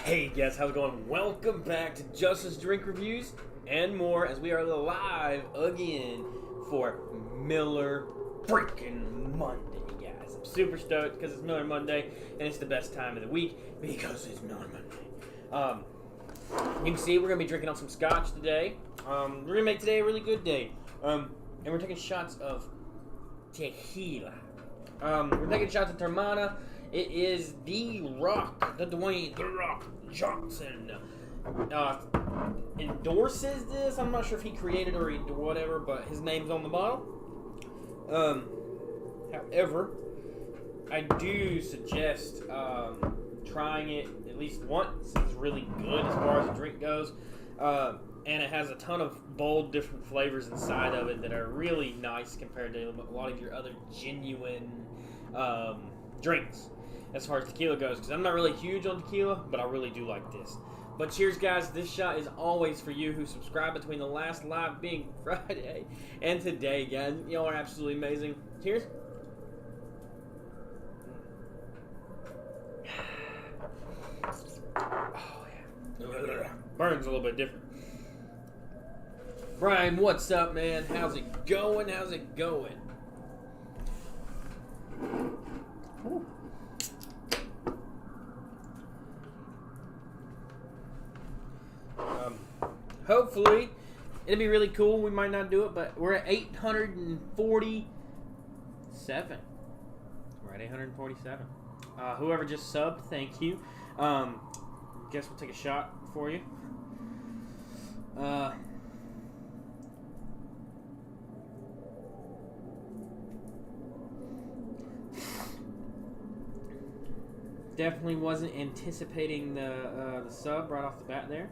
Hey guys, how's it going? Welcome back to Justice Drink Reviews and more as we are live again for Miller freaking Monday, guys. I'm super stoked because it's Miller Monday and it's the best time of the week because it's Miller Monday. You can see we're going to be drinking on some scotch today. We're going to make today a really good day. And we're taking shots of tequila. We're taking shots of Termana. It is The Rock, the Dwayne, The Rock Johnson, endorses this. I'm not sure if he created or whatever, but his name's on the bottle. However, I do suggest trying it at least once. It's really good as far as the drink goes. And it has a ton of bold, different flavors inside of it that are really nice compared to a lot of your other genuine drinks as far as tequila goes, because I'm not really huge on tequila, but I really do like this. But cheers, guys. This shot is always for you who subscribe between the last live being Friday and today, guys. Y'all are absolutely amazing. Cheers. Oh, yeah. Burns a little bit different. Brian, what's up, man? How's it going? How's it going? Ooh. Hopefully, it'll be really cool. We might not do it, but we're at 847. We're at 847. Whoever just subbed, thank you. Guess we'll take a shot for you. Definitely wasn't anticipating the sub right off the bat there.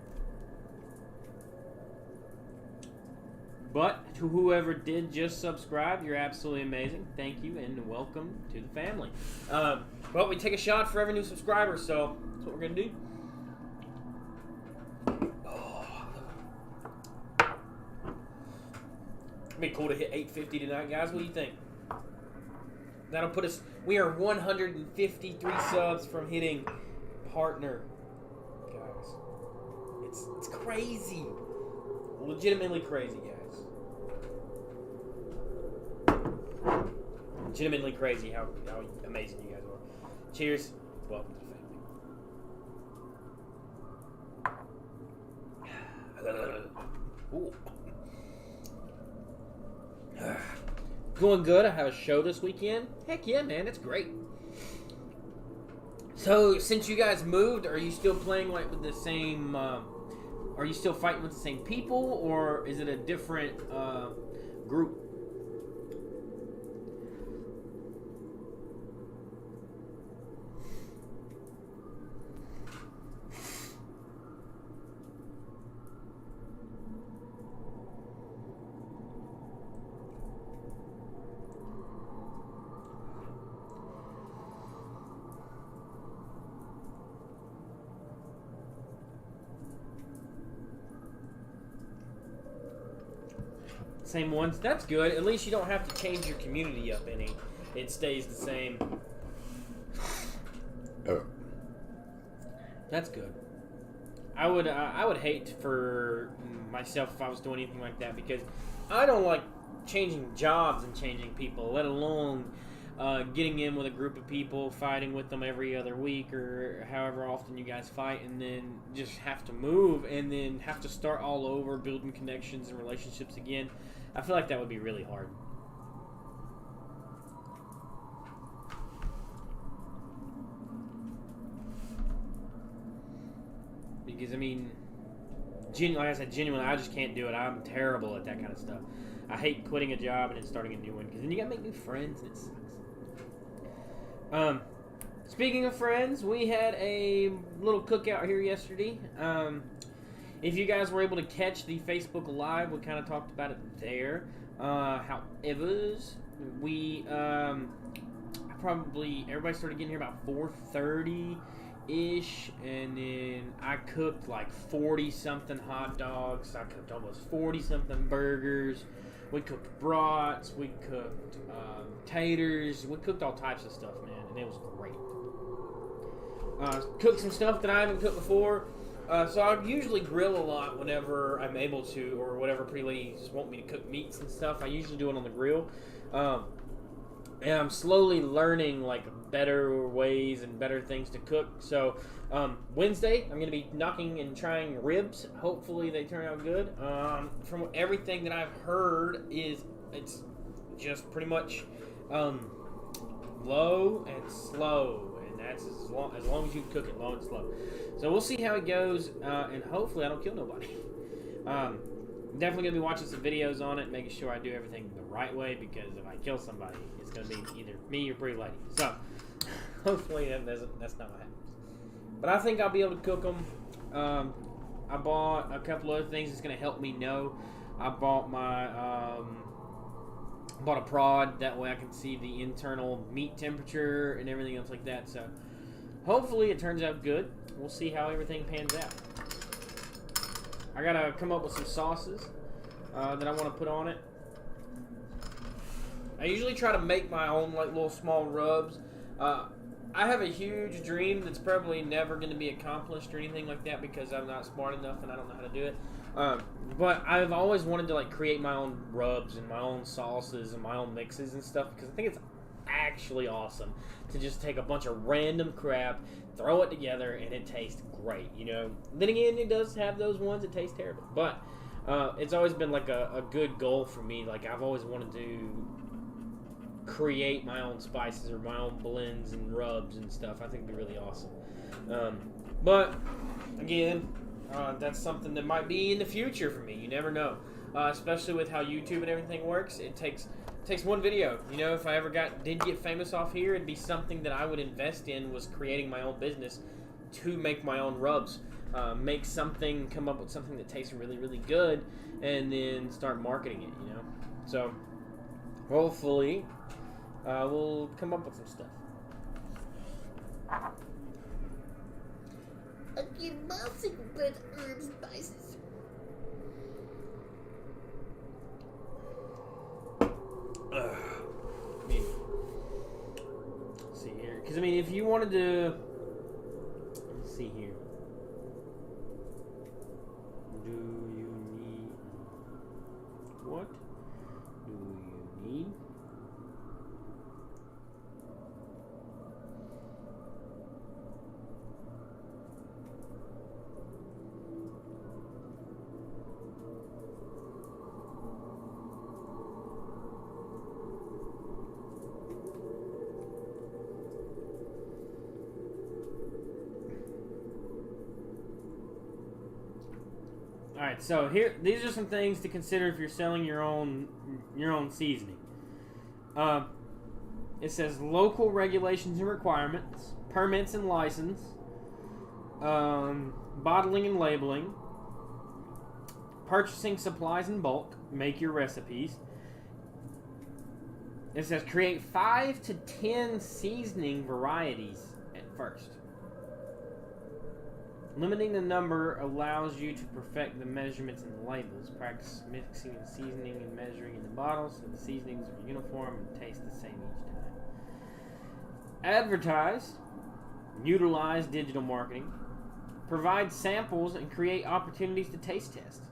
But to whoever did just subscribe, you're absolutely amazing. Thank you and welcome to the family. Well, we take a shot for every new subscriber, so that's what we're going to do. Oh. It'd be cool to hit 850 tonight, guys. What do you think? That'll put us... We are 153 subs from hitting partner. Guys, it's crazy. Legitimately crazy, guys. Legitimately crazy how amazing you guys are. Cheers. Welcome to the family. Ooh. Going good. I have a show this weekend. Heck yeah, man. It's great. So, since you guys moved, are you still playing like with the same... are you still fighting with the same people, or is it a different group? Same ones. That's good. At least you don't have to change your community up any. It stays the same. Oh. That's good. I would hate for myself if I was doing anything like that, because I don't like changing jobs and changing people, let alone getting in with a group of people, fighting with them every other week or however often you guys fight, and then just have to move and then have to start all over, building connections and relationships again. I feel like that would be really hard. Because, I mean, like I said, genuinely, I just can't do it. I'm terrible at that kind of stuff. I hate quitting a job and then starting a new one, because then you gotta make new friends, and it sucks. Speaking of friends, we had a little cookout here yesterday. If you guys were able to catch the Facebook Live, we kind of talked about it there. However, we everybody started getting here about 4:30-ish, and then I cooked like 40-something hot dogs. I cooked almost 40-something burgers. We cooked brats. We cooked taters. We cooked all types of stuff, man, and it was great. cook some stuff that I haven't cooked before. So I usually grill a lot whenever I'm able to, or whatever pretty ladies want me to cook meats and stuff. I usually do it on the grill. And I'm slowly learning like better ways and better things to cook. So Wednesday, I'm going to be knocking and trying ribs. Hopefully they turn out good. From everything that I've heard, it's just pretty much low and slow, and that's as long as you cook it low and slow. So we'll see how it goes, and hopefully I don't kill nobody. Definitely going to be watching some videos on it, making sure I do everything the right way, because if I kill somebody, it's going to be either me or pretty lady. So hopefully that's not what happens. But I think I'll be able to cook them. I bought a couple other things that's going to help me know. I bought bought a prod, that way I can see the internal meat temperature and everything else like that. So hopefully it turns out good. We'll see how everything pans out. I gotta come up with some sauces that I want to put on it. I usually try to make my own like little small rubs. I have a huge dream that's probably never going to be accomplished or anything like that, because I'm not smart enough and I don't know how to do it. But I've always wanted to like create my own rubs and my own sauces and my own mixes and stuff, because I think it's actually awesome to just take a bunch of random crap, throw it together, and it tastes great, you know. Then again, it does have those ones that taste terrible, but it's always been like a good goal for me. Like, I've always wanted to create my own spices or my own blends and rubs and stuff. I think it'd be really awesome. But again, that's something that might be in the future for me. You never know, especially with how YouTube and everything works. It takes one video. You know, if I ever did get famous off here, it'd be something that I would invest in, was creating my own business to make my own rubs. Come up with something that tastes really, really good, and then start marketing it, you know. So hopefully we'll come up with some stuff. Again, mousing with herbs, spices. I mean, let's see here. Because, I mean, if you wanted to... Let's see here. Do you need... What do you need? Alright, so here, these are some things to consider if you're selling your own seasoning. It says local regulations and requirements, permits and license, bottling and labeling, purchasing supplies in bulk, make your recipes. It says create 5 to 10 seasoning varieties at first. Limiting the number allows you to perfect the measurements in the labels. Practice mixing and seasoning and measuring in the bottles so the seasonings are uniform and taste the same each time. Advertise. Utilize digital marketing. Provide samples and create opportunities to taste test.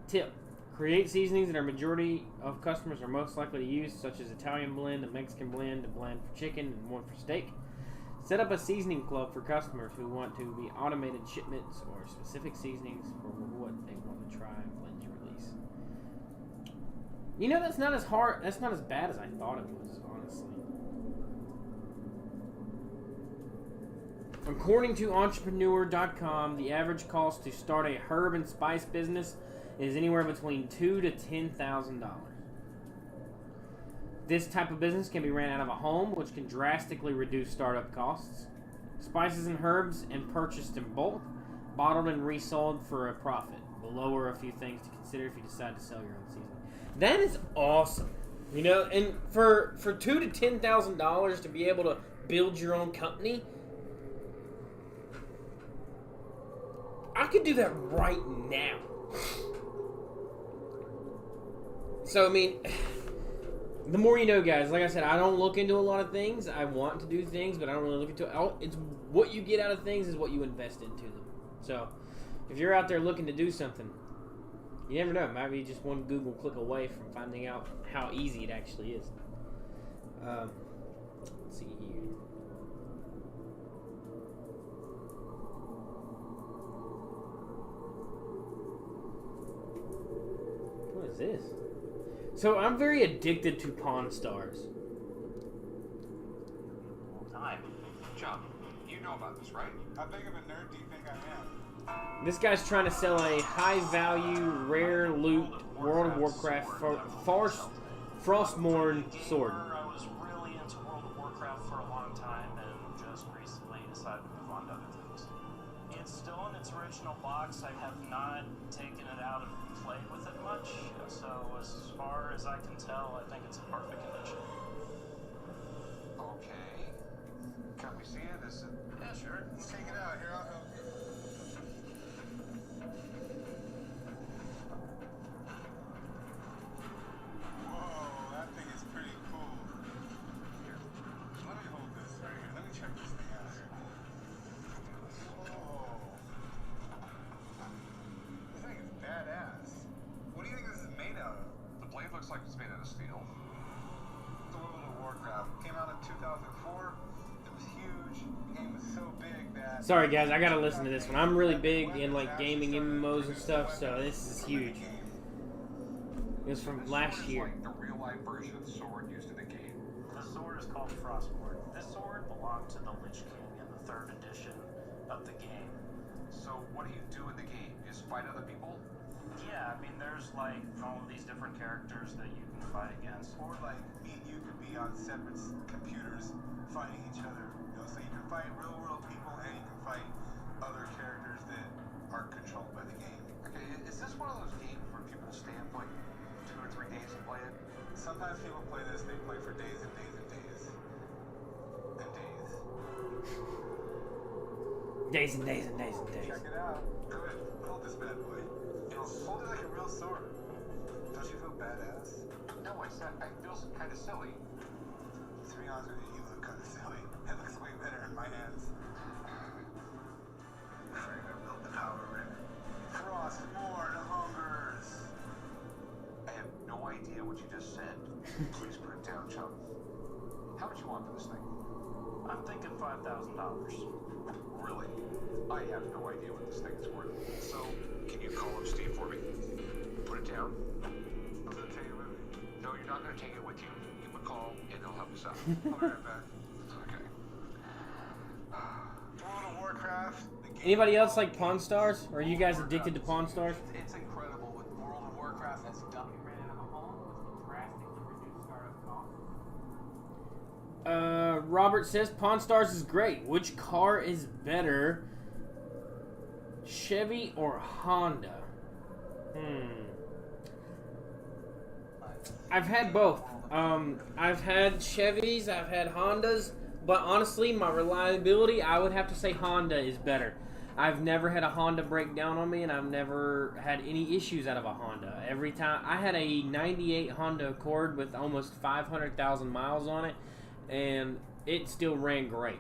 Tip. Create seasonings that our majority of customers are most likely to use, such as Italian blend, a Mexican blend, a blend for chicken, and one for steak. Set up a seasoning club for customers who want to be automated shipments or specific seasonings for what they want to try and blend you release. You know, that's not as hard. That's not as bad as I thought it was, honestly. According to entrepreneur.com, the average cost to start a herb and spice business is anywhere between $2,000 to $10,000. This type of business can be ran out of a home, which can drastically reduce startup costs. Spices and herbs and purchased in bulk, bottled and resold for a profit. Below are a few things to consider if you decide to sell your own seasoning. That is awesome. You know, and for $2,000 to $10,000 to be able to build your own company, I could do that right now. So, I mean, The more you know, guys. Like I said, I don't look into a lot of things. I want to do things, but I don't really look into it. It's what you get out of things is what you invest into them. So, if you're out there looking to do something, you never know. Maybe just one Google click away from finding out how easy it actually is. Let's see here. What is this? So I'm very addicted to Pawn Stars. Time. John, you know about this, right? How big of a nerd do you think I am? This guy's trying to sell a high-value, rare loot World of Warcraft Frostmourne Sword. I was really into World of Warcraft for a long time and just recently decided to move on to other things. It's still in its original box. I have not taken it out and played with it much, so as far as I can tell, I think it's in perfect condition. Okay. Can we see it? Is it? Yeah, sure. Let's take it out. Here, I'll help you. Whoa, that thing is pretty cool. Here, let me hold this right here. Let me check this thing out. Whoa. This thing is badass. What do you think this is made out of? The blade looks like it's made out of steel. The World of Warcraft came out in 2004. It was huge. The game was so big that... Sorry guys, I gotta listen to this one. I'm really big in like gaming MMOs and stuff, so this is huge. It was from last year. Like the real-life version of the sword used in the game. The sword is called Frostmourne. This sword belonged to the Lich King in the 3rd edition of the game. So what do you do in the game? You just fight other people? Yeah, I mean, there's like all of these different characters that you can fight against. Or like me and you could be on separate computers fighting each other. You know, so you can fight real world people and you can fight other characters that are controlled by the game. Okay, is this one of those games where people stay up like 2 or 3 days and play it? Sometimes people play this, they play for days and days and days. And days. Days and days and days and days. Check it out. Good. Hold this bad boy. You know, hold it like a real sword. Don't you feel badass? No, I feel kind of silly. To be honest with you, you look kind of silly. It looks way better in my hands. Afraid I built the power ring. Frostmourne hungers. I have no idea what you just said. Please put it down, chum. How much you want for this thing? I'm thinking $5,000. Really? I have no idea what this thing is worth. So, can you call up Steve for me? Put it down. I'm gonna take it with me. No, you're not going to take it with you. Give him a call, and he'll help us out. I'll be right back. Okay. World of Warcraft. The game Anybody else like Pawn Stars? Or are you guys addicted to Pawn Stars? It's incredible what World of Warcraft has done. Robert says Pawn Stars is great. Which car is better, Chevy or Honda? I've had both. I've had Chevys, I've had Hondas, but honestly, my reliability, I would have to say Honda is better. I've never had a Honda break down on me, and I've never had any issues out of a Honda. Every time, I had a 98 Honda Accord with almost 500,000 miles on it, and it still ran great.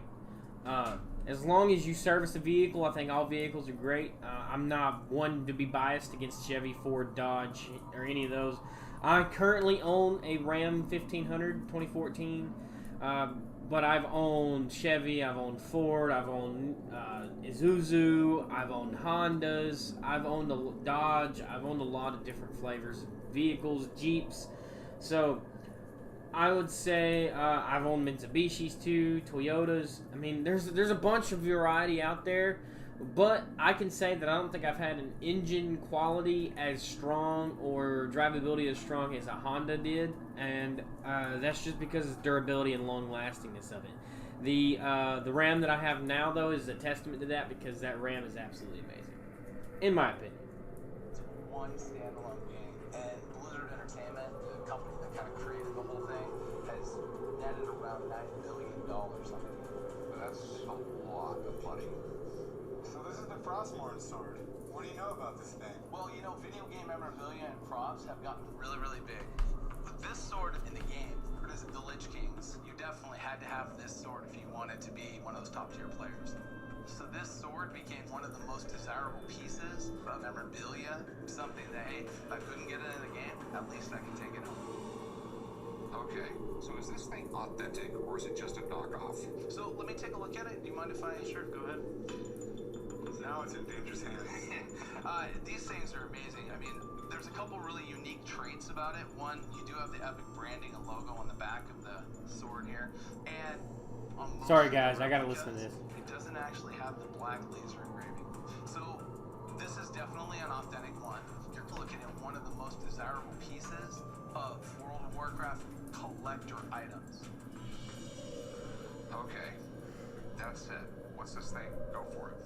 As long as you service the vehicle, I think all vehicles are great. I'm not one to be biased against Chevy, Ford, Dodge, or any of those. I currently own a Ram 1500 2014, but I've owned Chevy, I've owned Ford, I've owned Isuzu, I've owned Hondas, I've owned a Dodge, I've owned a lot of different flavors of vehicles, Jeeps. So I would say I've owned Mitsubishis too, Toyotas. I mean, there's a bunch of variety out there, but I can say that I don't think I've had an engine quality as strong or drivability as strong as a Honda did, and that's just because of durability and long lastingness of it. The RAM that I have now, though, is a testament to that, because that RAM is absolutely amazing, in my opinion. It's one standalone game, and Blizzard Entertainment, the company that kind of created the whole thing, has netted around $9 billion on it. That's a lot of money. So this is the Frostmourne Sword. What do you know about this thing? Well, you know, video game memorabilia and props have gotten really, really big. this sword in the game, the Lich Kings, you definitely had to have this sword if you wanted to be one of those top tier players. So this sword became one of the most desirable pieces of memorabilia, something that, hey, if I couldn't get it in the game, at least I can take it home. Okay, so is this thing authentic or is it just a knockoff? So let me take a look at it. Do you mind if I... Sure, go ahead. Now it's in dangerous hands. These things are amazing. I mean, there's a couple really unique traits about it. One, you do have the Epic branding and logo on the back of the sword here. And on most Sorry of the guys, I gotta replicas, listen to this. It doesn't actually have the black laser engraving. So this is definitely an authentic one. You're looking at one of the most desirable pieces of World of Warcraft collector items. Okay, that's it. What's this thing? Go for it.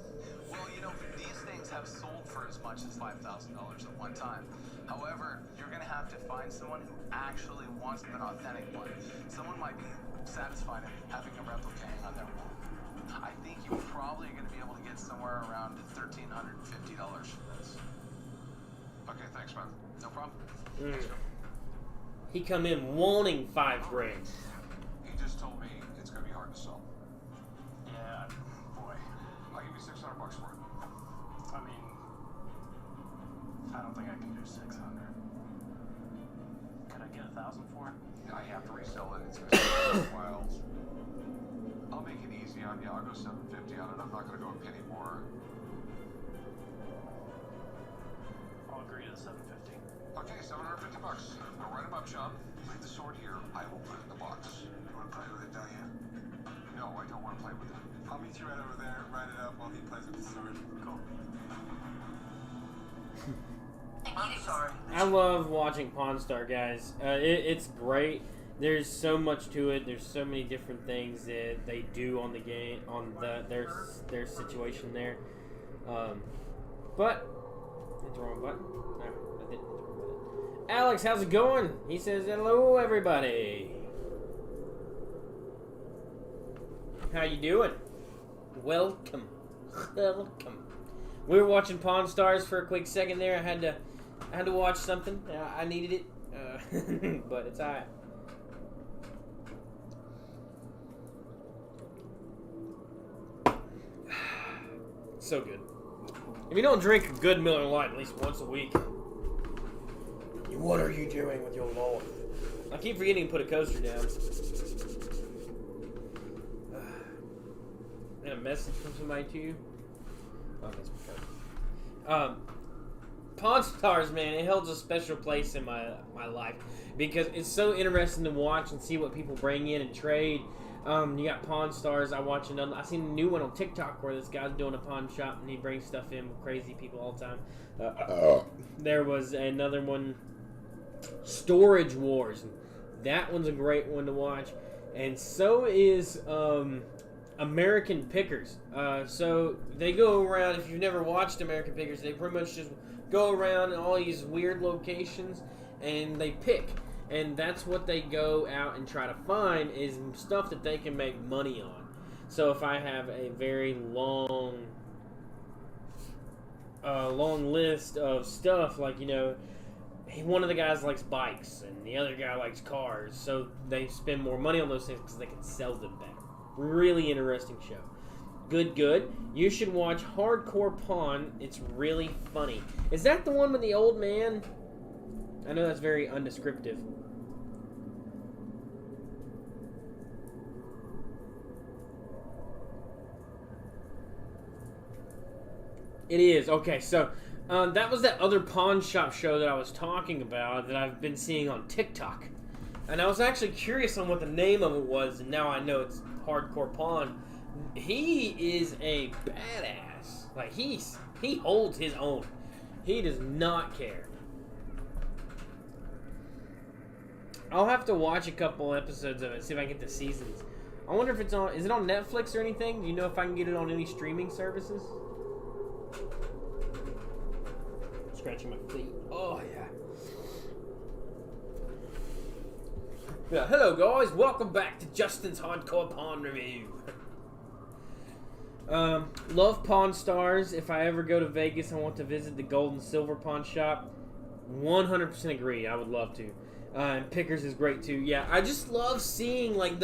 Well, you know, these things have sold for as much as $5,000 at one time. However, you're going to have to find someone who actually wants an authentic one. Someone might be satisfied in having a replica hang on their wall. I think you're probably going to be able to get somewhere around $1,350 for this. Okay, thanks, man. No problem. He come in wanting $5,000. He just told me it's going to be hard to sell. Yeah, boy. I'll give you $600 for it. I mean, I don't think I can do 600. Could I get 1,000 for it? I have to resell it. It's going to take a while. I'll make it easy on you. I'll go $750 on it. I'm not going to go a penny more. I'll agree to the 750. Okay, $750. Go right above, Sean. Leave the sword here. I will put it in the box. You want to play with it, don't you? No, I don't want to play with it. I'll meet you right over there, write it up while he plays with the sword. Cool. I'm sorry. I love watching Pawn Star, guys. It's great. There's so much to it. There's so many different things that they do on the game, on their situation there. But hit the wrong button. No, I didn't hit the wrong button. Alex, how's it going? He says hello, everybody. How you doing? Welcome. Welcome. We were watching Pawn Stars for a quick second there. I had to watch something. I needed it, but it's alright. So good. If you don't drink a good Miller Lite at least once a week, what are you doing with your life? I keep forgetting to put a coaster down. And a message from somebody to you? Oh, that's because. Pawn Stars, man, it holds a special place in my life because it's so interesting to watch and see what people bring in and trade. You got Pawn Stars. I seen a new one on TikTok where this guy's doing a pawn shop and he brings stuff in with crazy people all the time. There was another one, Storage Wars. That one's a great one to watch, and so is American Pickers. So they go around. If you've never watched American Pickers, they pretty much just go around in all these weird locations and they pick. And that's what they go out and try to find is stuff that they can make money on. So if I have a very long list of stuff, like, you know, one of the guys likes bikes and the other guy likes cars, so they spend more money on those things because they can sell them better. Really interesting show. Good. You should watch Hardcore Pawn. It's really funny. Is that the one with the old man? I know that's very undescriptive. It is. Okay, so that was that other pawn shop show that I was talking about that I've been seeing on TikTok. And I was actually curious on what the name of it was, and now I know it's Hardcore Pawn. He is a badass. Like, he holds his own. He does not care. I'll have to watch a couple episodes of it, see if I can get the seasons. I wonder if is it on Netflix or anything? Do you know if I can get it on any streaming services? Scratching my feet. Oh, yeah. Yeah, hello guys, welcome back to Justin's Hardcore Pawn Review. Love Pawn Stars. If I ever go to Vegas, I want to visit the Gold and Silver Pawn Shop. 100% agree, I would love to. And Pickers is great too. Yeah, I just love seeing like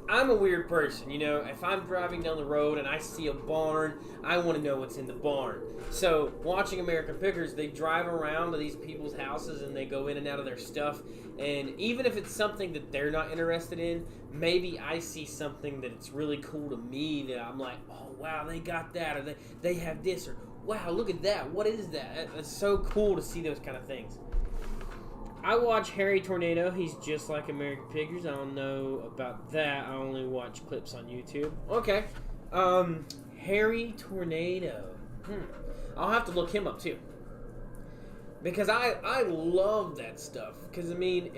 I'm a weird person, you know. If I'm driving down the road and I see a barn, I want to know what's in the barn. So watching American Pickers, they drive around to these people's houses and they go in and out of their stuff. And even if it's something that they're not interested in, maybe I see something that it's really cool to me that I'm like, oh wow, they got that, or they have this, or wow, look at that. What is that? It's so cool to see those kind of things. I watch Harry Tornado. He's just like American Pickers. I don't know about that. I only watch clips on YouTube. Okay. Harry Tornado. I'll have to look him up too. Because I love that stuff. Because, I mean,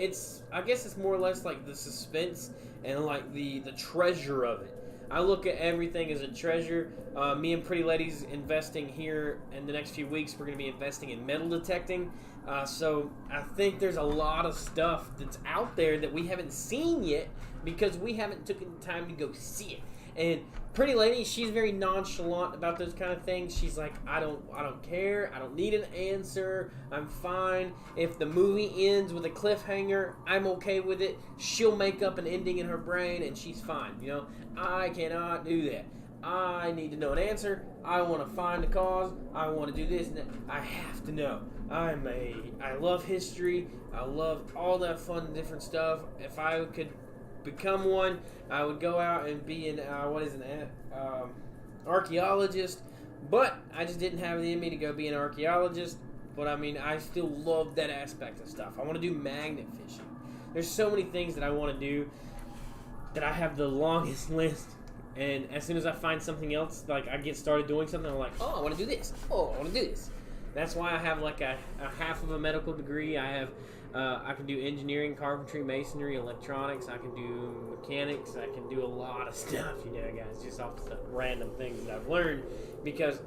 I guess it's more or less like the suspense and like the treasure of it. I look at everything as a treasure. Me and Pretty Lady's investing here in the next few weeks. We're going to be investing in metal detecting. So I think there's a lot of stuff that's out there that we haven't seen yet because we haven't taken the time to go see it. And Pretty Lady, she's very nonchalant about those kind of things. She's like, I don't care. I don't need an answer. I'm fine. If the movie ends with a cliffhanger, I'm okay with it. She'll make up an ending in her brain and she's fine. You know, I cannot do that. I need to know an answer. I want to find the cause. I want to do this and that. I have to know. I love history. I love all that fun different stuff. If I could become one, I would go out and be an archaeologist. But I just didn't have it in me to go be an archaeologist. But I mean, I still love that aspect of stuff. I want to do magnet fishing. There's so many things that I want to do that I have the longest list. And as soon as I find something else, like I get started doing something, I'm like, oh, I want to do this. Oh, I want to do this. That's why I have like a half of a medical degree. I can do engineering, carpentry, masonry, electronics. I can do mechanics. I can do a lot of stuff, you know, guys, just off the random things that I've learned because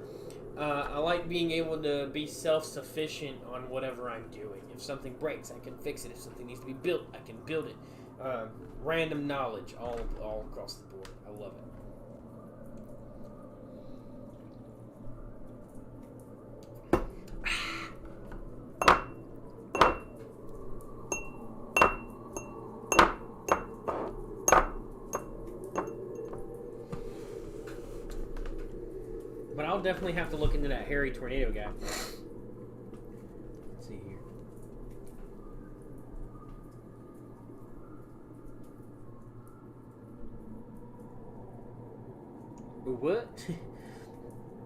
I like being able to be self-sufficient on whatever I'm doing. If something breaks, I can fix it. If something needs to be built, I can build it. Random knowledge all across the board. I love it. But I'll definitely have to look into that Harry Tornado guy. Let's see here. What?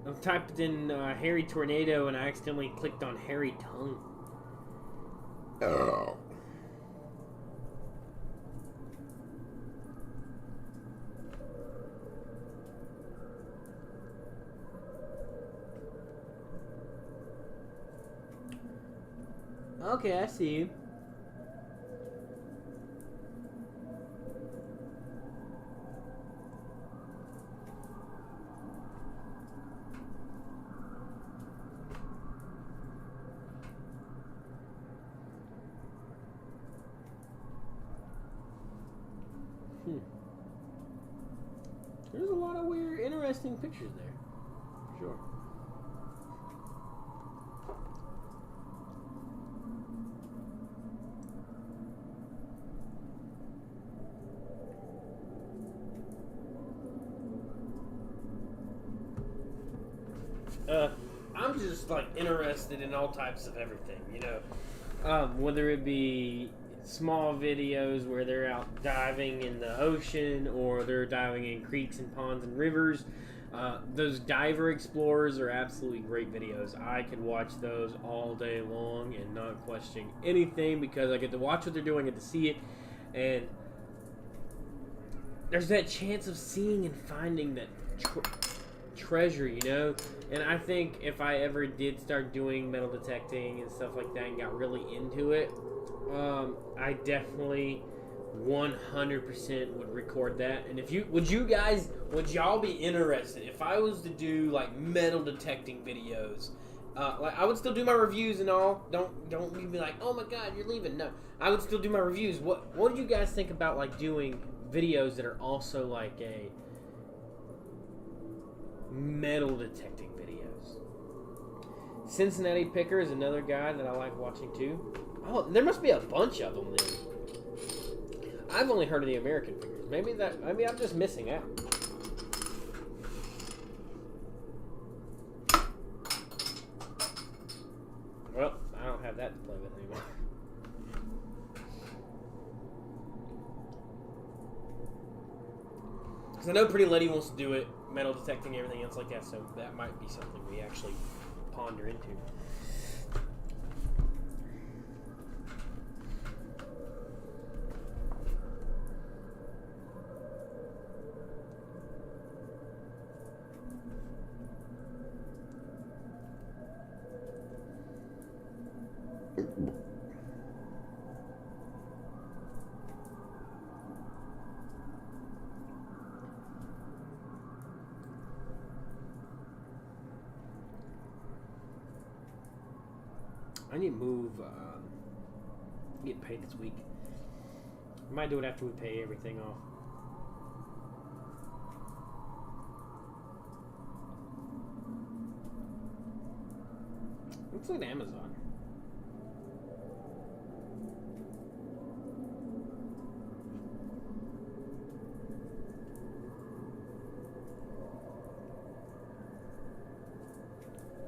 I've typed in Harry Tornado and I accidentally clicked on Harry Tongue. Oh. Okay, I see you. There's a lot of weird, interesting pictures there. For sure. I'm just like interested in all types of everything, you know, whether it be small videos where they're out diving in the ocean or they're diving in creeks and ponds and rivers. Those diver explorers are absolutely great videos. I could watch those all day long and not question anything because I get to watch what they're doing, I get to see it, and there's that chance of seeing and finding that treasure, you know. And I think if I ever did start doing metal detecting and stuff like that and got really into it, I definitely 100% would record that. And if you would y'all be interested if I was to do like metal detecting videos? Like I would still do my reviews and all. Don't be like, oh my god, you're leaving. No, I would still do my reviews. What do you guys think about like doing videos that are also like a metal detecting videos? Cincinnati Picker is another guy that I like watching too. Oh, there must be a bunch of them then. I've only heard of the American figures. Maybe I'm just missing out. Well, I don't have that to play with anymore. Because I know Pretty Lady wants to do it, metal detecting, everything else like that, so that might be something we actually ponder into. I need to move, get paid this week. I might do it after we pay everything off. Let's look at Amazon.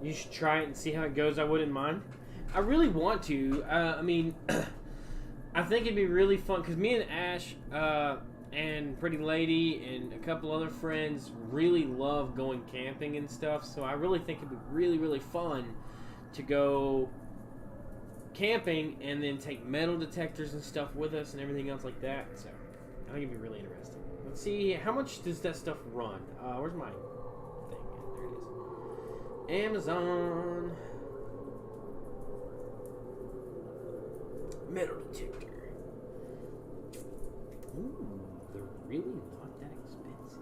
You should try it and see how it goes. I wouldn't mind. I really want to. I mean, I think it'd be really fun because me and Ash and Pretty Lady and a couple other friends really love going camping and stuff. So I really think it'd be really, really fun to go camping and then take metal detectors and stuff with us and everything else like that. So I think it'd be really interesting. Let's see, how much does that stuff run? Where's my thing? There it is. Amazon. Metal detector. Ooh, they're really not that expensive.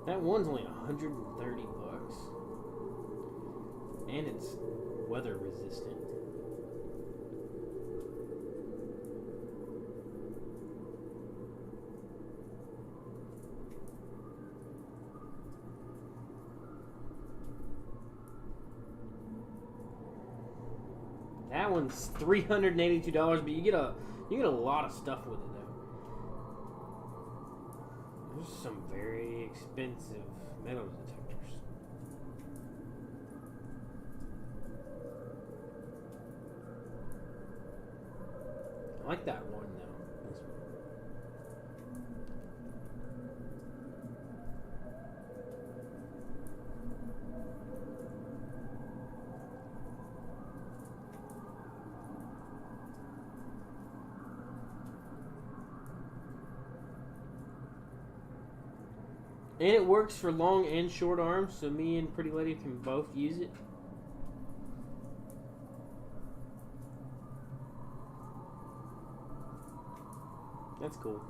That one's only $130, and it's weather resistant. That one's $382, but you get a lot of stuff with it though. There's some very expensive metal detectors. I like that one though. This one. And it works for long and short arms, so me and Pretty Lady can both use it. That's cool.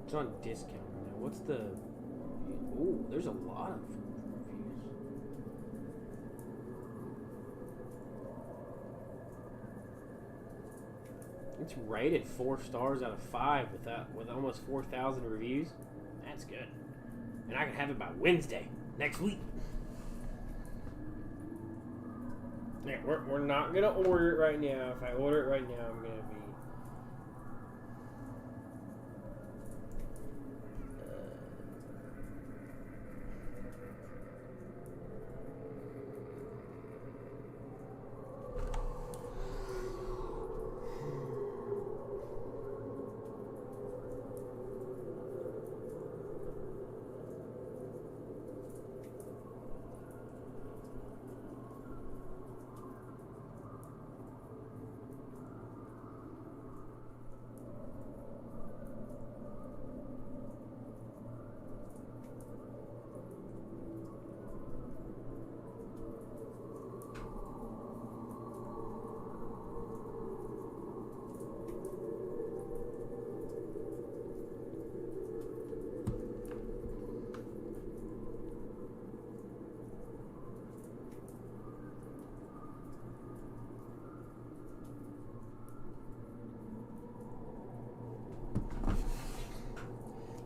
It's on discount now. What's the... Ooh, there's a lot of reviews. It's rated 4 stars out of 5 with almost 4,000 reviews. That's good. And I can have it by Wednesday next week. Yeah, we're not gonna order it right now. If I order it right now, I'm gonna be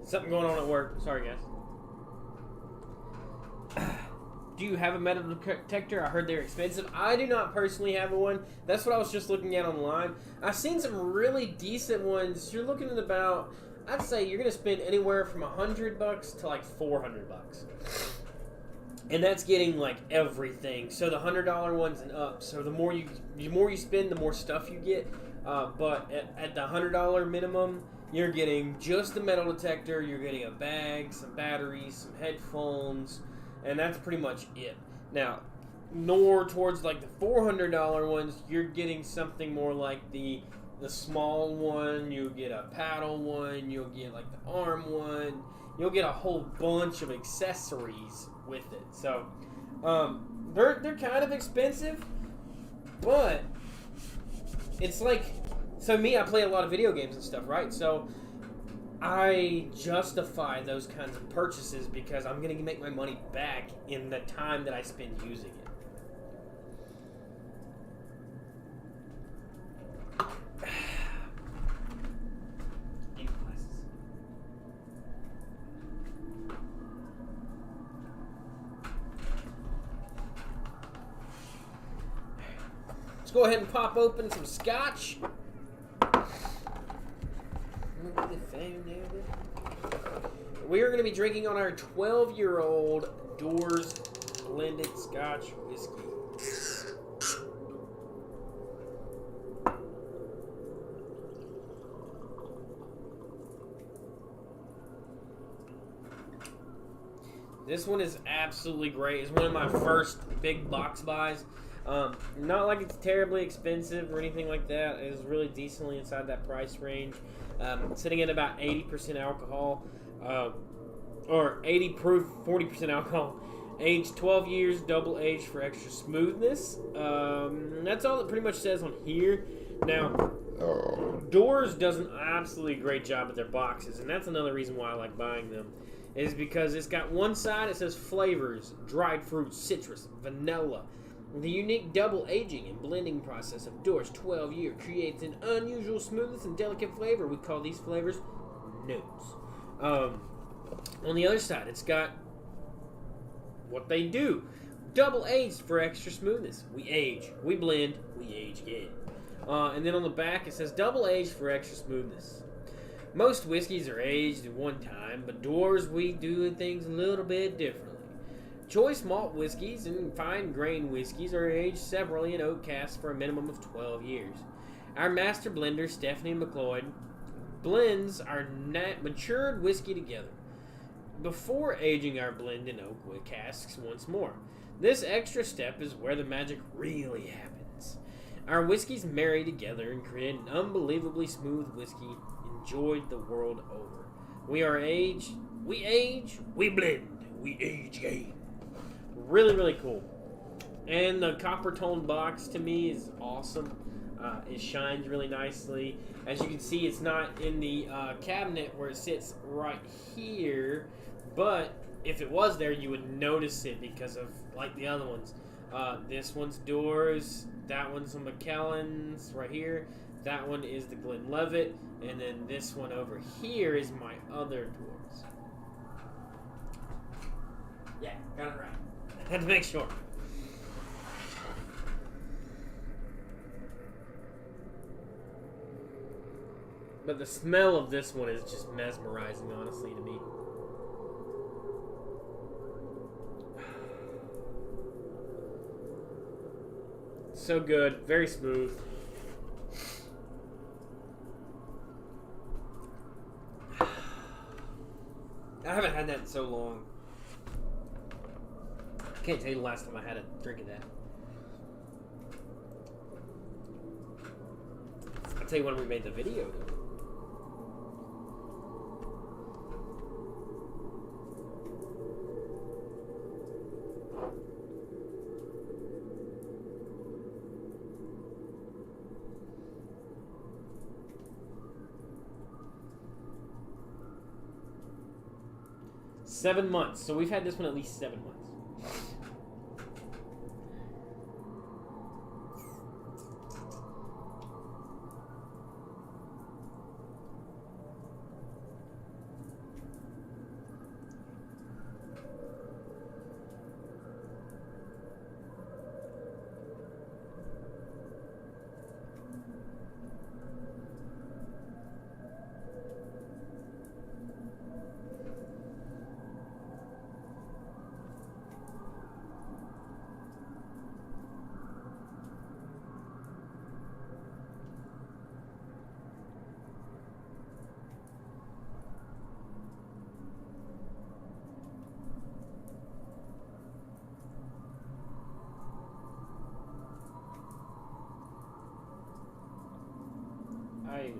Something going on at work. Sorry, guys. Do you have a metal detector? I heard they're expensive. I do not personally have one. That's what I was just looking at online. I've seen some really decent ones. You're looking at about, I'd say you're going to spend anywhere from $100 to like $400. And that's getting like everything. So the $100 ones and up. So the more you spend, the more stuff you get. But at the $100 minimum, you're getting just the metal detector. You're getting a bag, some batteries, some headphones, and that's pretty much it. Now, more towards like the $400 ones, you're getting something more like the small one. You'll get a paddle one. You'll get like the arm one. You'll get a whole bunch of accessories with it. So they're kind of expensive, but it's like, so me, I play a lot of video games and stuff, right? So I justify those kinds of purchases because I'm going to make my money back in the time that I spend using it. Let's go ahead and pop open some scotch. We are going to be drinking on our 12-year-old Doors blended Scotch whiskey. This one is absolutely great. It's one of my first big box buys. Not like it's terribly expensive or anything like that. It is really decently inside that price range. Sitting at about 80% alcohol, or 80 proof, 40% alcohol. Aged 12 years, double aged for extra smoothness. That's all it pretty much says on here. Now, Doors does an absolutely great job with their boxes, and that's another reason why I like buying them. Is because it's got one side, it says flavors, dried fruit, citrus, vanilla. The unique double aging and blending process of Doors 12 year creates an unusual smoothness and delicate flavor. We call these flavors notes. On the other side, it's got what they do. Double aged for extra smoothness. We age, we blend, we age again. And then on the back, it says double aged for extra smoothness. Most whiskeys are aged at one time, but Doors, we do things a little bit differently. Choice malt whiskeys and fine grain whiskeys are aged severally in oak casks for a minimum of 12 years. Our master blender, Stephanie McLeod, blends our matured whiskey together before aging our blend in oak casks once more. This extra step is where the magic really happens. Our whiskeys marry together and create an unbelievably smooth whiskey enjoyed the world over. We age, we blend, we age again. Really, really cool. And the copper tone box to me is awesome. It shines really nicely. As you can see, it's not in the cabinet where it sits right here, but if it was there, you would notice it because of like the other ones. This one's Doors, that one's a Macallan's right here, that one is the Glenlivet, and then this one over here is my other Doors. Yeah, got it right. I had to make sure. But the smell of this one is just mesmerizing, honestly, to me. So good, very smooth. I haven't had that in so long. I can't tell you the last time I had a drink of that. I'll tell you when we made the video, though. $7 months. So we've had this one at least 7 months.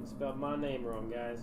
Spelled my name wrong, guys.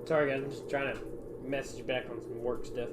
Sorry guys, I'm just trying to message back on some work stuff.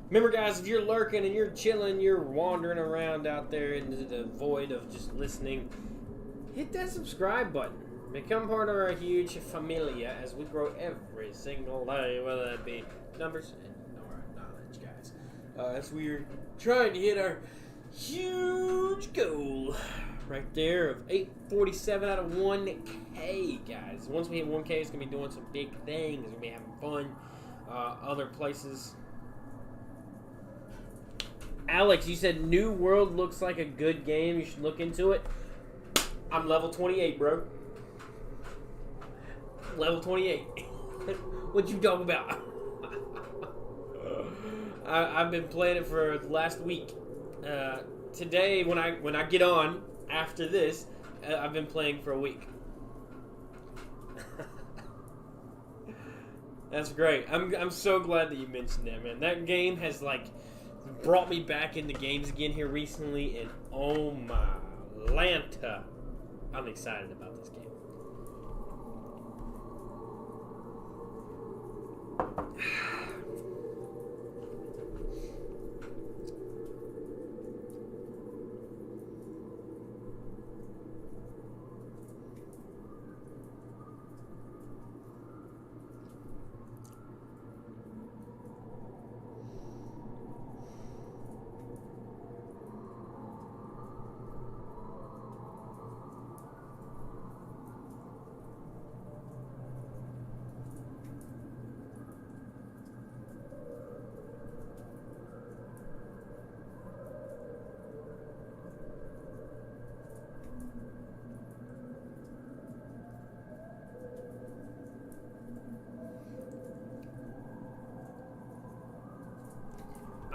Remember, guys, if you're lurking and you're chilling, you're wandering around out there into the void of just listening, hit that subscribe button. Become part of our huge familia as we grow every single day, whether it be numbers or knowledge, guys. As we're trying to hit our huge goal right there of 847 out of 1K, guys. Once we hit 1K, it's going to be doing some big things. We're going to be having fun. Other places. Alex, you said New World looks like a good game. You should look into it. I'm level 28, bro. Level 28. What you talking about? I've been playing it for the last week. Today, when I get on after this, I've been playing for a week. That's great. I'm so glad that you mentioned that, man. That game has brought me back into games again here recently, and oh my Lanta, I'm excited about this game.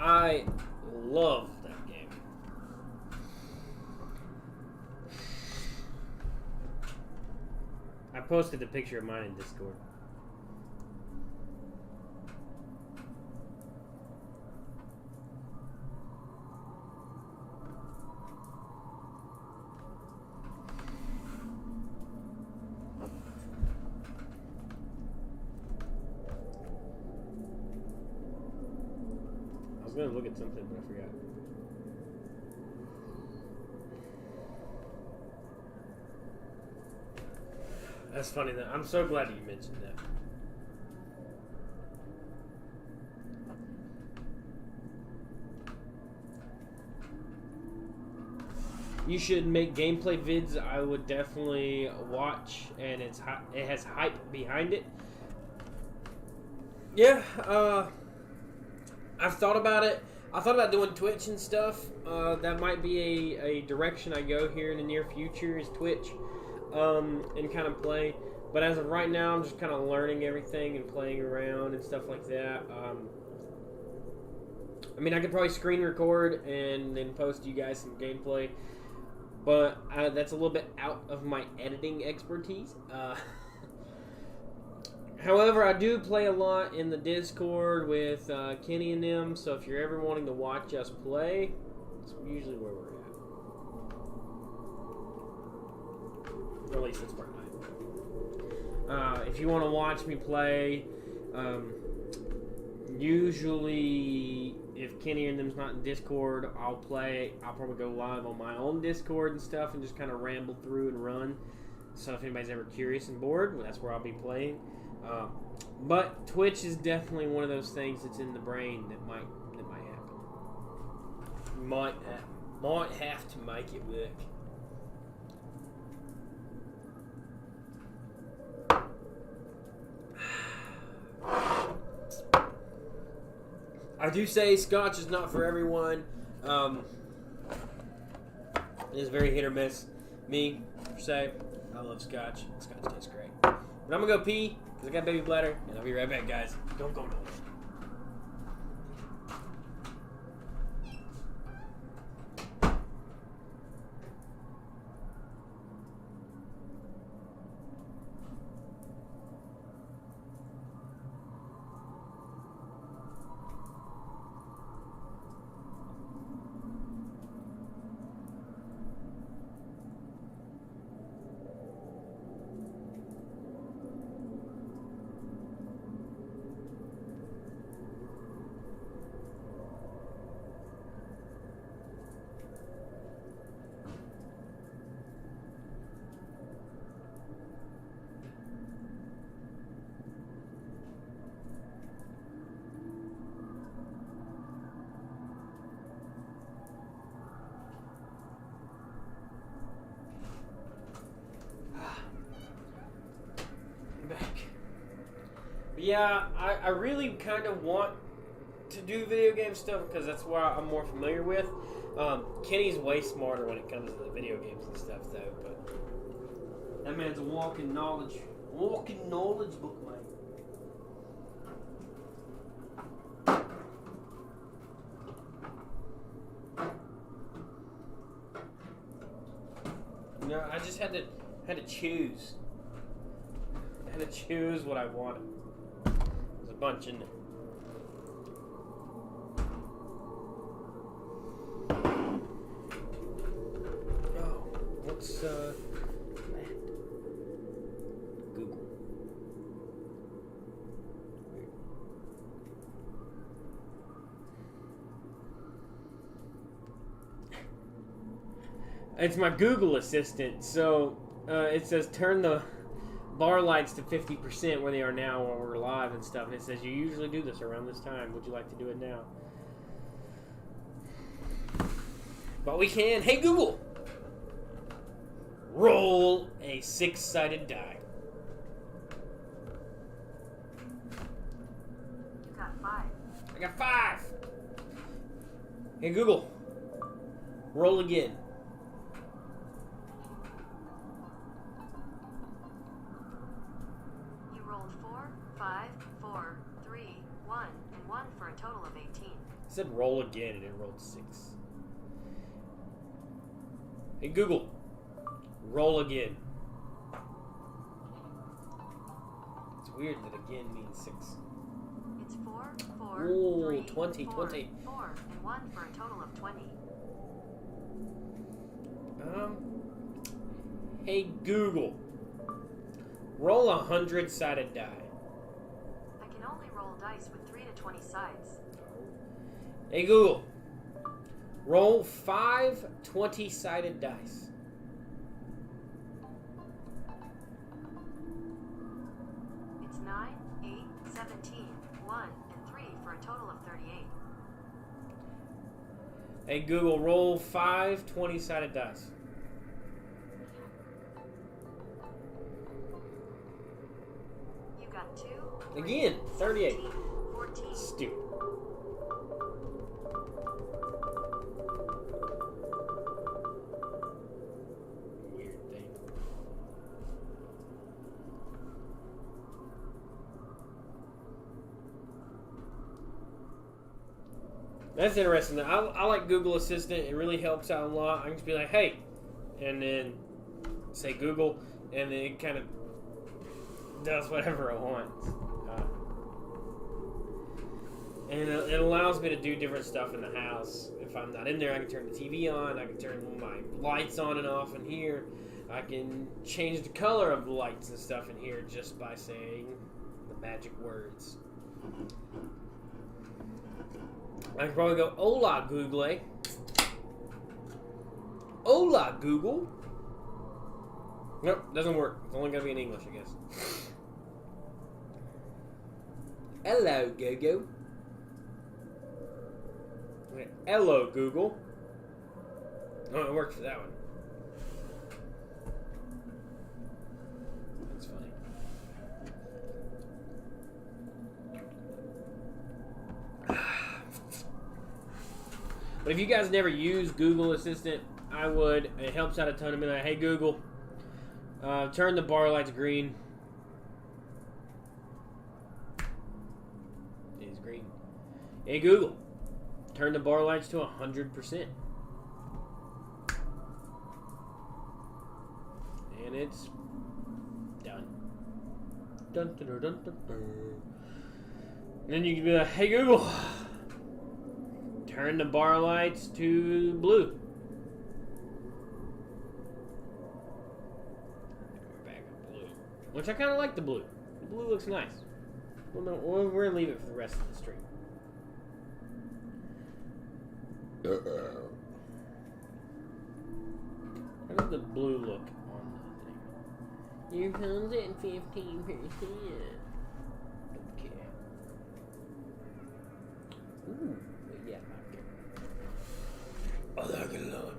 I love that game. I posted a picture of mine in Discord. I was gonna look at something, but I forgot. That's funny. That I'm so glad you mentioned that. You should make gameplay vids. I would definitely watch, and it has hype behind it. Yeah, I've thought about it. I thought about doing Twitch and stuff. That might be a direction I go here in the near future is Twitch, and kind of play. But as of right now, I'm just kind of learning everything and playing around and stuff like that. I mean, I could probably screen record and then post you guys some gameplay. But that's a little bit out of my editing expertise. However, I do play a lot in the Discord with Kenny and them, so if you're ever wanting to watch us play, that's usually where we're at. Or at least that's where I'm at. If you want to watch me play, usually if Kenny and them's not in Discord, I'll probably go live on my own Discord and stuff and just kind of ramble through and run. So if anybody's ever curious and bored, well, that's where I'll be playing. But Twitch is definitely one of those things that's in the brain that might happen. Might have to make it work. I do say Scotch is not for everyone. It is very hit or miss. Me, per se, I love Scotch. Scotch tastes great. But I'm gonna go pee because I got baby bladder, and I'll be right back, guys. Don't go nowhere. Yeah, I really kind of want to do video game stuff because that's what I'm more familiar with. Kenny's way smarter when it comes to the video games and stuff, though. But that man's a walking knowledge book, mate. No, I just had to choose. I had to choose what I wanted. There's a bunch in there. Oh, what's that? Google. It's my Google Assistant, so it says turn the bar lights to 50% where they are now while we're live and stuff. And it says you usually do this around this time. Would you like to do it now? But we can. Hey Google, roll a 6-sided die. You got 5. I got 5. Hey Google, roll again. You rolled 4, 5, 4, 3, 1, and 1 for a total of 18. It said roll again and it rolled 6. Hey Google, roll again. It's weird that again means 6. It's 4, 4, Ooh, 3, 20, 4, 20. 4, and 1 for a total of 20. Hey Google, roll a 100-sided die. I can only roll dice with 3 to 20 sides. Hey Google, roll 5 20-sided dice. 17, 1, and 3 for a total of 38. Hey Google, roll 5 20-sided dice. You got 2, 3, Again, 38. 17, 14. Stupid. Weird thing. That's interesting. I like Google Assistant. It really helps out a lot. I can just be like, hey, and then say Google, and then it kind of does whatever it wants. And it allows me to do different stuff in the house. If I'm not in there, I can turn the TV on. I can turn my lights on and off in here. I can change the color of the lights and stuff in here just by saying the magic words. I can probably go, hola, Google. Hola, Google. Nope, doesn't work. It's only going to be in English, I guess. Hello, Google. Hello, Google. Oh, it worked for that one. That's funny. But if you guys never use Google Assistant, I would. It helps out a ton. Of me like, hey Google, turn the bar lights green. It is green. Hey Google, turn the bar lights to 100%. And it's done. Dun, dun, dun, dun, dun, dun. And then you can be like, hey Google, turn the bar lights to blue. We're back at blue. Which I kind of like the blue. The blue looks nice. Well, no, we're going to leave it for the rest of the stream. How does the blue look on the thing? Here comes at 15%. Okay. Ooh, yeah, okay. I like it a lot.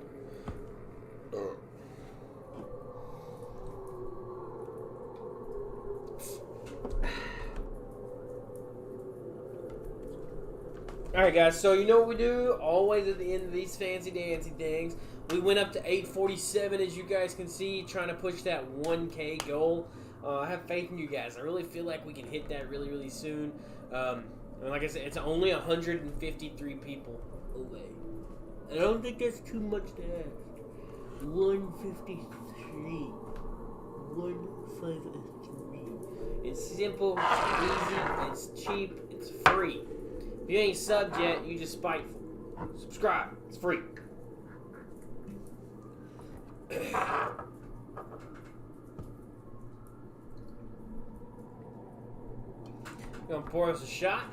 Alright guys, so you know what we do always at the end of these fancy dancy things. We went up to 847 as you guys can see, trying to push that 1K goal. I have faith in you guys. I really feel like we can hit that really, really soon. And like I said, it's only 153 people away. I don't think that's too much to ask. 153. 153. It's simple, it's easy, it's cheap, it's free. If you ain't subbed yet, you just spiteful. Subscribe. It's free. Gonna pour us a shot.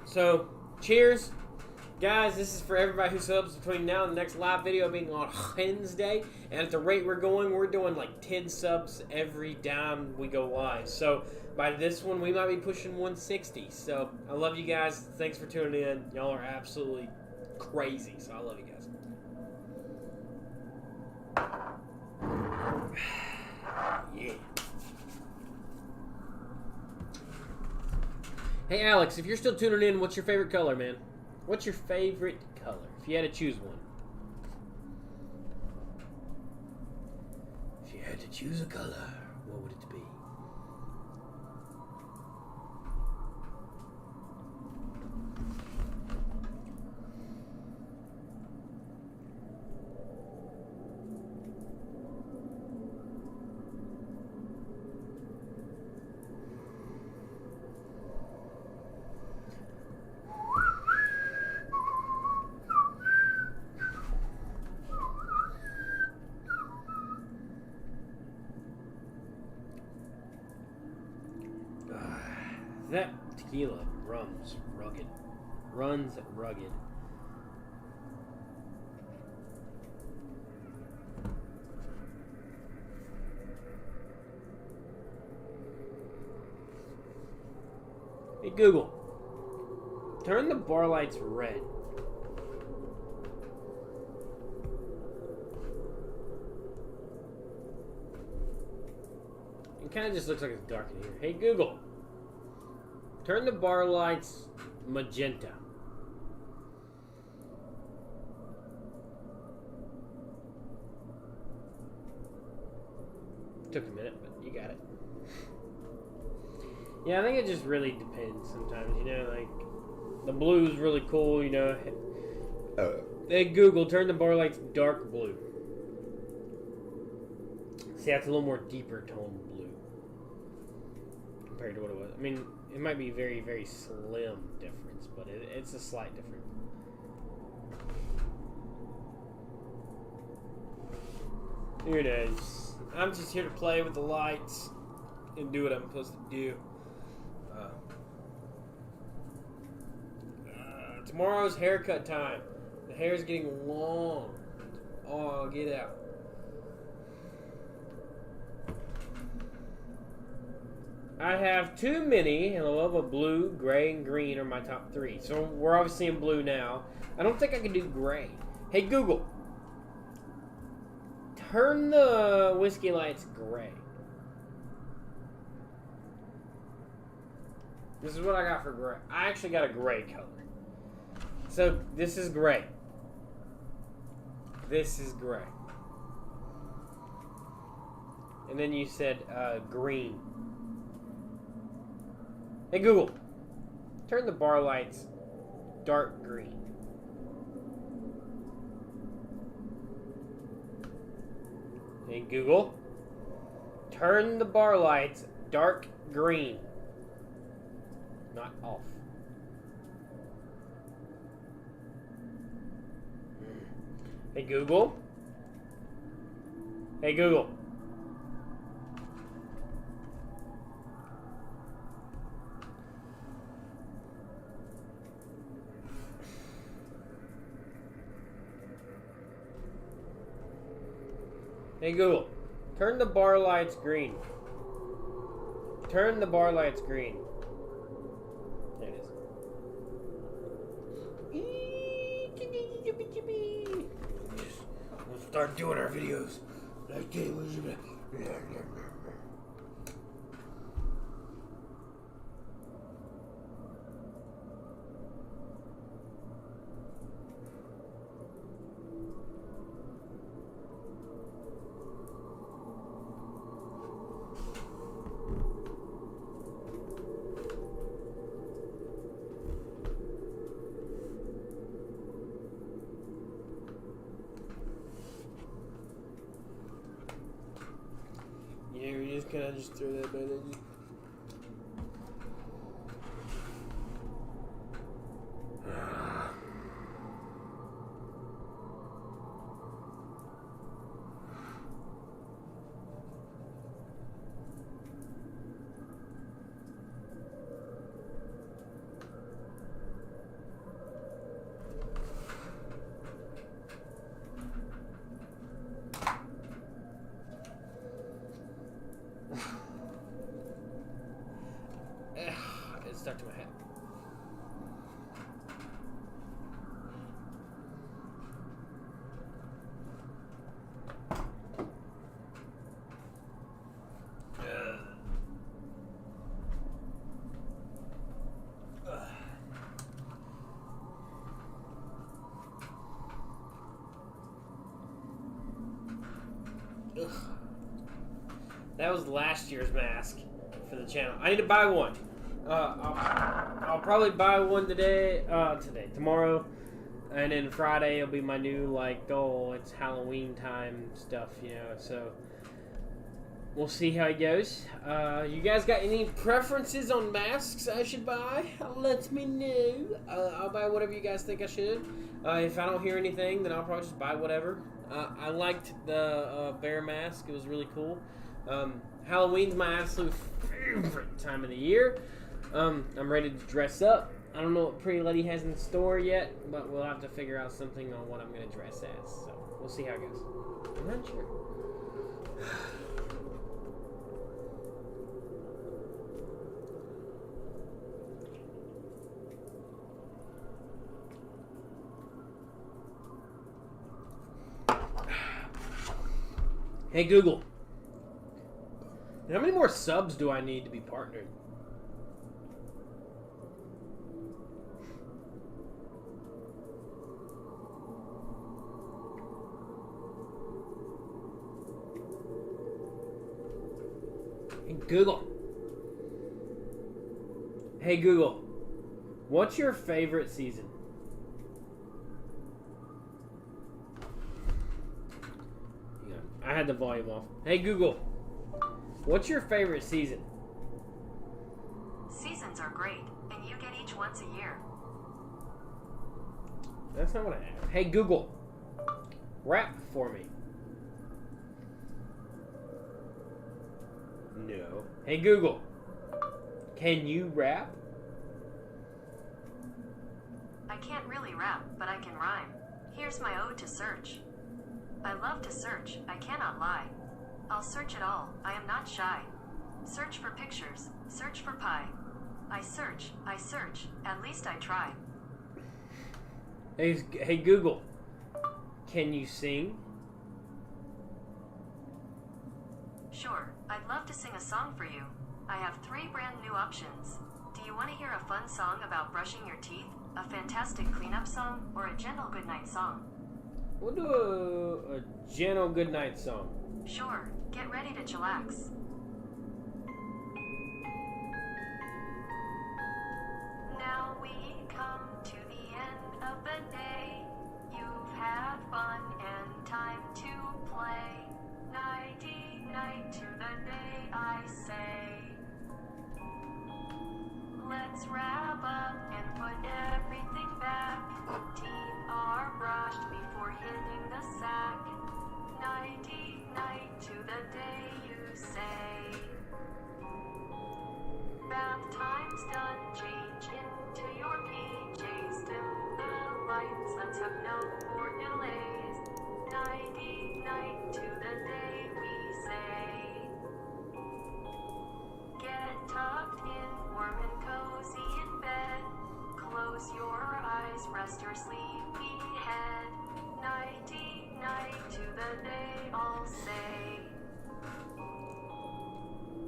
So, cheers. Guys, this is for everybody who subs between now and the next live video being on Wednesday. And at the rate we're going, we're doing like 10 subs every time we go live. So by this one, we might be pushing 160. So I love you guys. Thanks for tuning in. Y'all are absolutely crazy. So I love you guys. Yeah. Hey Alex, if you're still tuning in, what's your favorite color, man? What's your favorite color? If you had to choose one. If you had to choose a color, what would it be? That tequila runs rugged. Runs rugged. Hey Google, turn the bar lights red. It kind of just looks like it's dark in here. Hey Google, turn the bar lights magenta. Took a minute, but you got it. Yeah, I think it just really depends sometimes, you know, like, the blue is really cool, you know. Hey Google, turn the bar lights dark blue. See, that's a little more deeper tone blue compared to what it was. I mean, it might be very, very slim difference, but it's a slight difference. Here it is. I'm just here to play with the lights and do what I'm supposed to do. Tomorrow's haircut time. The hair's getting long. Oh, get out. I have too many, and I love a blue, gray, and green are my top 3. So we're obviously in blue now. I don't think I can do gray. Hey Google, turn the whiskey lights gray. This is what I got for gray. I actually got a gray color. So this is gray. This is gray. And then you said green. Hey Google, turn the bar lights dark green. Hey Google, turn the bar lights dark green. Not off. Hey Google. Hey Google. Hey Google, turn the bar lights green. Turn the bar lights green. There it is. We'll start doing our videos like this. You just kind of just throw that bandage. It stuck to my head. That was last year's mask for the channel. I need to buy one. I'll probably buy one tomorrow, and then Friday will be my new, like, it's Halloween time stuff, you know, so we'll see how it goes. You guys got any preferences on masks I should buy? Let me know. I'll buy whatever you guys think I should. If I don't hear anything, then I'll probably just buy whatever. I liked the bear mask. It was really cool. Halloween's my absolute favorite time of the year. I'm ready to dress up. I don't know what Pretty Lady has in store yet, but we'll have to figure out something on what I'm going to dress as. So we'll see how it goes. I'm not sure. Hey Google, how many more subs do I need to be partnered? Hey Google. Hey Google, what's your favorite season? Hang on, I had the volume off. Hey Google, what's your favorite season? Seasons are great, and you get each once a year. That's not what I asked. Hey Google, rap for me. No. Hey Google, can you rap? I can't really rap, but I can rhyme. Here's my ode to search. I love to search, I cannot lie. I'll search it all, I am not shy. Search for pictures, search for pie. I search, at least I try. Hey Google, can you sing? Sure, I'd love to sing a song for you. I have 3 brand new options. Do you want to hear a fun song about brushing your teeth, a fantastic cleanup song, or a gentle goodnight song? We'll do a gentle goodnight song. Sure, get ready to chillax. Now we come to the end of the day. You've had fun and time to play. Nighty night to the day, I say. Let's wrap up and put everything back. Teeth are brushed before hitting the sack. Nighty night to the day, you say. Bath time's done, change into your PJs. Dim the lights, let's have no more delays. Nighty night to the day, we say. Get tucked in, warm and cozy in bed. Close your eyes, rest your sleepy head. Nighty night to the day, I'll say.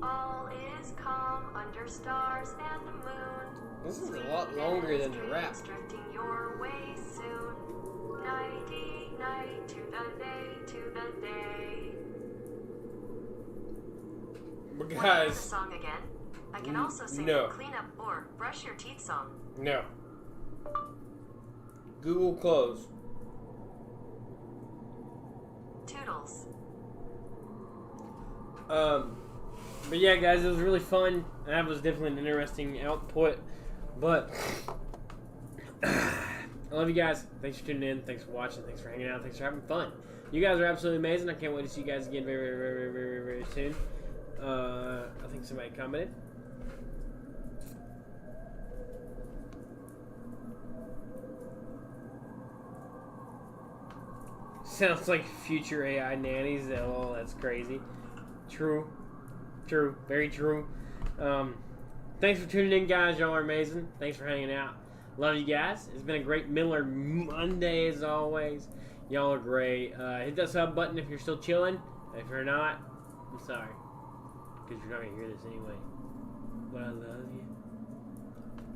All is calm under stars and the moon. This is a lot longer than the rap. Drifting your way soon. Nighty night to the day, But Want to hear the guys, song again? I can also sing no. a cleanup or brush your teeth song. no. Google close. Toodles. But yeah, guys, it was really fun. That was definitely an interesting output. But I love you guys. Thanks for tuning in. Thanks for watching. Thanks for hanging out. Thanks for having fun. You guys are absolutely amazing. I can't wait to see you guys again very, very, very, very, very, very soon. I think somebody commented. Sounds like future AI nannies. Oh, that's crazy. True. True. Very true. Thanks for tuning in, guys. Y'all are amazing. Thanks for hanging out. Love you guys. It's been a great Miller Monday as always. Y'all are great. Hit that sub button if you're still chilling. If you're not, I'm sorry. Because you're not going to hear this anyway. But I love you.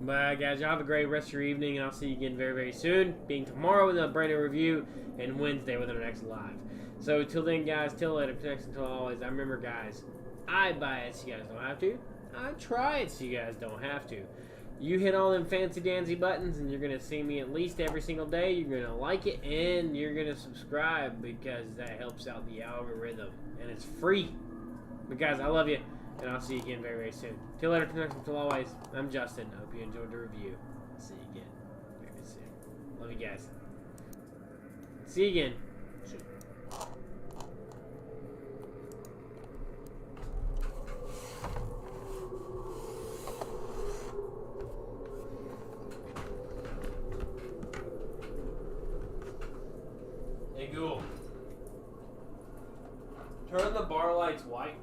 Bye, guys. Y'all have a great rest of your evening, and I'll see you again very, very soon. Being tomorrow with a brand new review, and Wednesday with our next live. So, till then, guys, till later, next until always, I remember, guys, I buy it so you guys don't have to. I try it so you guys don't have to. You hit all them fancy-dancy buttons, and you're going to see me at least every single day. You're going to like it, and you're going to subscribe because that helps out the algorithm, and it's free. But, guys, I love you. And I'll see you again very, very soon. Till later, until always, I'm Justin. I hope you enjoyed the review. See you again very soon. Love you guys. See you again soon. Hey, Google. Turn the bar lights white.